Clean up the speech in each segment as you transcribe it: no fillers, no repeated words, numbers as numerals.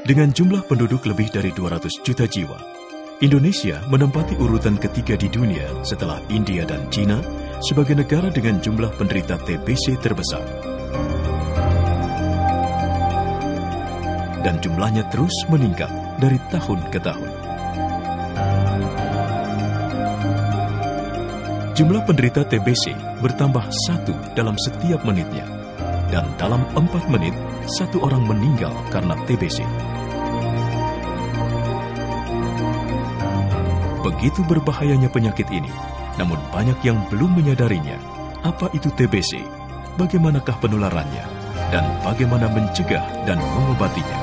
Dengan jumlah penduduk lebih dari 200 juta jiwa, Indonesia menempati urutan ketiga di dunia setelah India dan China sebagai negara dengan jumlah penderita TBC terbesar. Dan jumlahnya terus meningkat dari tahun ke tahun. Jumlah penderita TBC bertambah 1 dalam setiap menitnya, dan dalam 4 menit, 1 orang meninggal karena TBC. Begitu berbahayanya penyakit ini, namun banyak yang belum menyadarinya. Apa itu TBC, bagaimanakah penularannya, dan bagaimana mencegah dan mengobatinya.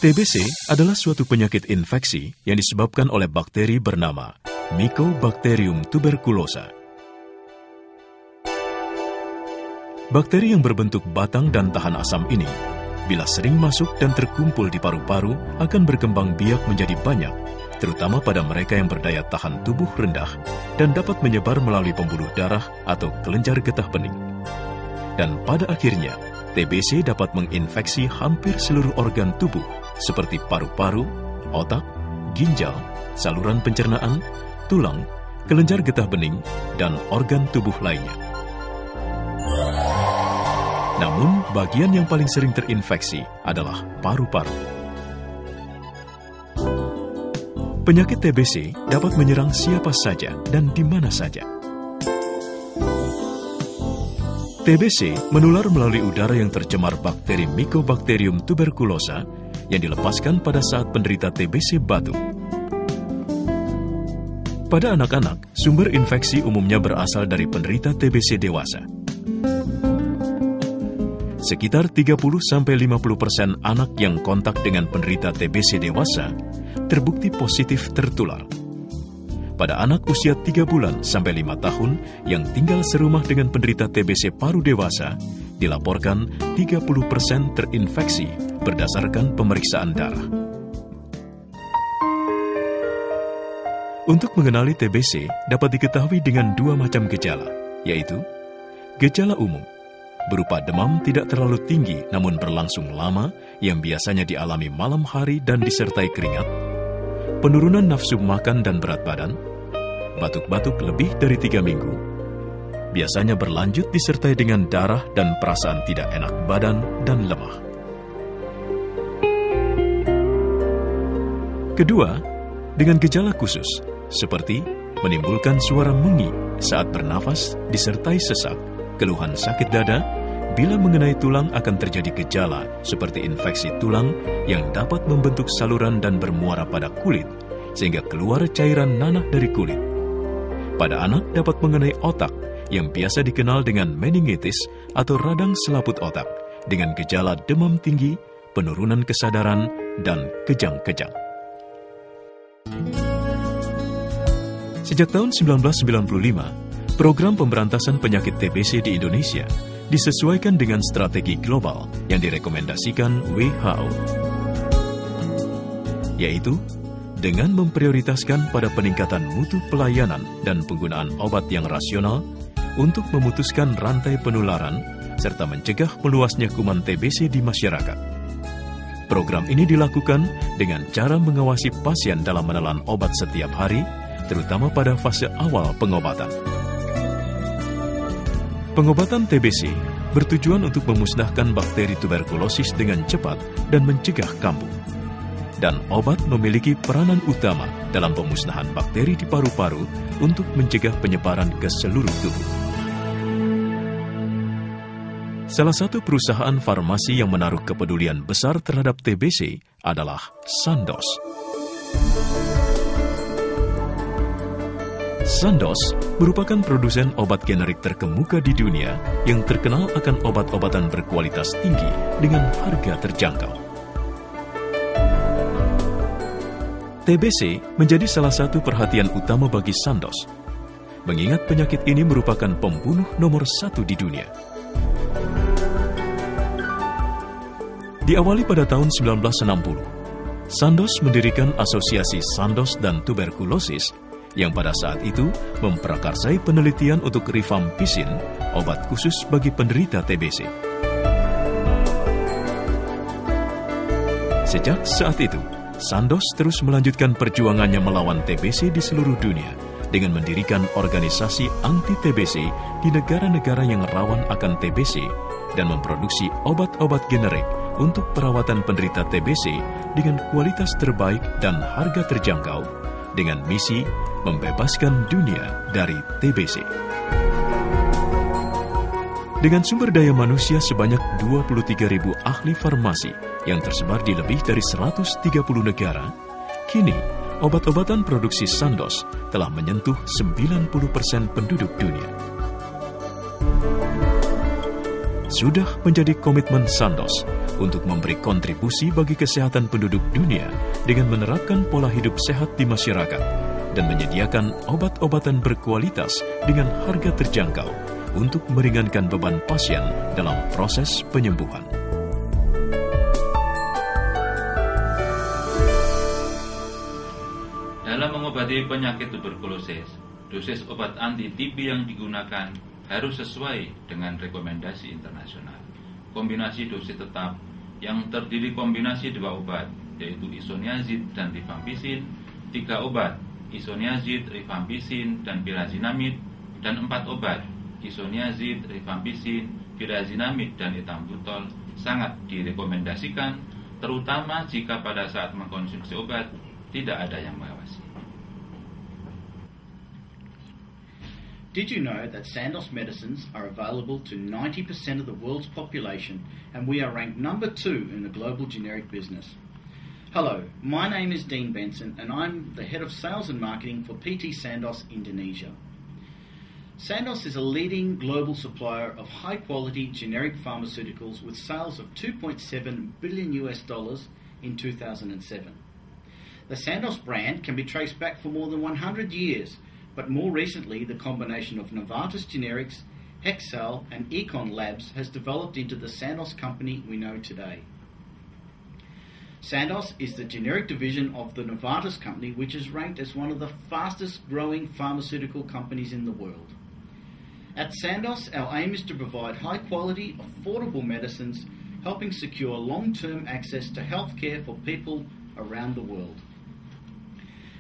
TBC adalah suatu penyakit infeksi yang disebabkan oleh bakteri bernama Mycobacterium tuberculosa. Bakteri yang berbentuk batang dan tahan asam ini, bila sering masuk dan terkumpul di paru-paru, akan berkembang biak menjadi banyak, terutama pada mereka yang berdaya tahan tubuh rendah dan dapat menyebar melalui pembuluh darah atau kelenjar getah bening. Dan pada akhirnya, TBC dapat menginfeksi hampir seluruh organ tubuh seperti paru-paru, otak, ginjal, saluran pencernaan, tulang, kelenjar getah bening, dan organ tubuh lainnya. Namun, bagian yang paling sering terinfeksi adalah paru-paru. Penyakit TBC dapat menyerang siapa saja dan di mana saja. TBC menular melalui udara yang tercemar bakteri Mycobacterium tuberculosa yang dilepaskan pada saat penderita TBC batuk. Pada anak-anak, sumber infeksi umumnya berasal dari penderita TBC dewasa. Sekitar 30-50% anak yang kontak dengan penderita TBC dewasa terbukti positif tertular. Pada anak usia 3 bulan sampai 5 tahun yang tinggal serumah dengan penderita TBC paru dewasa, dilaporkan 30% terinfeksi berdasarkan pemeriksaan darah. Untuk mengenali TBC dapat diketahui dengan 2 macam gejala, yaitu gejala umum, berupa demam tidak terlalu tinggi namun berlangsung lama yang biasanya dialami malam hari dan disertai keringat, penurunan nafsu makan dan berat badan, batuk-batuk lebih dari 3 minggu, biasanya berlanjut disertai dengan darah dan perasaan tidak enak badan dan lemah. Kedua, dengan gejala khusus, seperti menimbulkan suara mengi saat bernafas disertai sesak, keluhan sakit dada. Bila mengenai tulang akan terjadi gejala seperti infeksi tulang yang dapat membentuk saluran dan bermuara pada kulit, sehingga keluar cairan nanah dari kulit. Pada anak dapat mengenai otak yang biasa dikenal dengan meningitis atau radang selaput otak dengan gejala demam tinggi, penurunan kesadaran, dan kejang-kejang. Sejak tahun 1995, program pemberantasan penyakit TBC di Indonesia disesuaikan dengan strategi global yang direkomendasikan WHO, yaitu dengan memprioritaskan pada peningkatan mutu pelayanan dan penggunaan obat yang rasional untuk memutuskan rantai penularan serta mencegah meluasnya kuman TBC di masyarakat. Program ini dilakukan dengan cara mengawasi pasien dalam menelan obat setiap hari, terutama pada fase awal pengobatan. Pengobatan TBC bertujuan untuk memusnahkan bakteri tuberkulosis dengan cepat dan mencegah kambuh. Dan obat memiliki peranan utama dalam pemusnahan bakteri di paru-paru untuk mencegah penyebaran ke seluruh tubuh. Salah satu perusahaan farmasi yang menaruh kepedulian besar terhadap TBC adalah Sandoz. Sandoz merupakan produsen obat generik terkemuka di dunia yang terkenal akan obat-obatan berkualitas tinggi dengan harga terjangkau. TBC menjadi salah satu perhatian utama bagi Sandoz, mengingat penyakit ini merupakan pembunuh nomor 1 di dunia. Diawali pada tahun 1960, Sandoz mendirikan Asosiasi Sandoz dan Tuberkulosis yang pada saat itu memprakarsai penelitian untuk rifampicin, obat khusus bagi penderita TBC. Sejak saat itu, Sandoz terus melanjutkan perjuangannya melawan TBC di seluruh dunia dengan mendirikan organisasi anti-TBC di negara-negara yang rawan akan TBC dan memproduksi obat-obat generik untuk perawatan penderita TBC dengan kualitas terbaik dan harga terjangkau dengan misi membebaskan dunia dari TBC. Dengan sumber daya manusia sebanyak 23.000 ahli farmasi yang tersebar di lebih dari 130 negara, kini obat-obatan produksi Sandoz telah menyentuh 90% penduduk dunia. Sudah menjadi komitmen Sandoz untuk memberi kontribusi bagi kesehatan penduduk dunia dengan menerapkan pola hidup sehat di masyarakat dan menyediakan obat-obatan berkualitas dengan harga terjangkau untuk meringankan beban pasien dalam proses penyembuhan. Dalam mengobati penyakit tuberkulosis, dosis obat anti-TB yang digunakan harus sesuai dengan rekomendasi internasional. Kombinasi dosis tetap yang terdiri kombinasi 2 obat, yaitu isoniazid dan rifampicin, 3 obat, isoniazid, rifampicin, dan pirazinamid, dan 4 obat, isoniazid, rifampicin, pirazinamid, dan etambutol sangat direkomendasikan, terutama jika pada saat mengkonsumsi obat tidak ada yang mengawasi. Did you know that Sandoz medicines are available to 90% of the world's population and we are ranked number 2 in the global generic business? Hello, my name is Dean Benson and I'm the Head of Sales and Marketing for PT Sandoz Indonesia. Sandoz is a leading global supplier of high-quality generic pharmaceuticals with sales of $2.7 billion in 2007. The Sandoz brand can be traced back for more than 100 years, but more recently the combination of Novartis Generics, Hexal and Econ Labs has developed into the Sandoz company we know today. Sandoz is the generic division of the Novartis company, which is ranked as one of the fastest growing pharmaceutical companies in the world. At Sandoz, our aim is to provide high quality, affordable medicines, helping secure long-term access to healthcare for people around the world.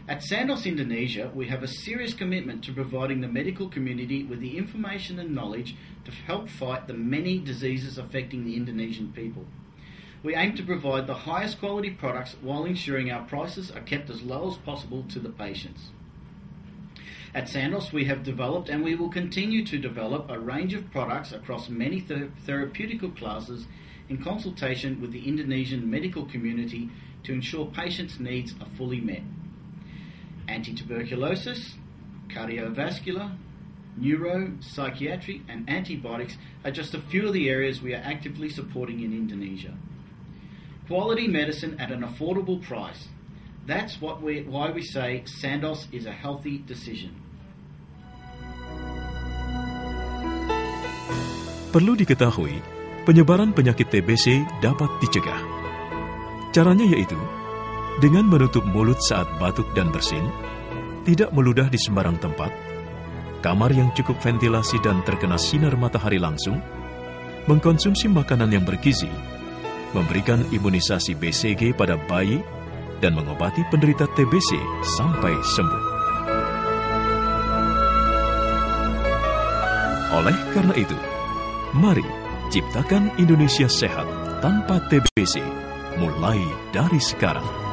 At Sandoz Indonesia, we have a serious commitment to providing the medical community with the information and knowledge to help fight the many diseases affecting the Indonesian people. We aim to provide the highest quality products while ensuring our prices are kept as low as possible to the patients. At Sandoz, we have developed and we will continue to develop a range of products across many therapeutical classes in consultation with the Indonesian medical community to ensure patients' needs are fully met. Anti-tuberculosis, cardiovascular, neuro, psychiatry and antibiotics are just a few of the areas we are actively supporting in Indonesia. Quality medicine at an affordable price. That's why we say Sandoz is a healthy decision. Perlu diketahui, penyebaran penyakit TBC dapat dicegah. Caranya yaitu dengan menutup mulut saat batuk dan bersin, tidak meludah di sembarang tempat, kamar yang cukup ventilasi dan terkena sinar matahari langsung, mengkonsumsi makanan yang bergizi, memberikan imunisasi BCG pada bayi, dan mengobati penderita TBC sampai sembuh. Oleh karena itu, mari ciptakan Indonesia sehat tanpa TBC, mulai dari sekarang.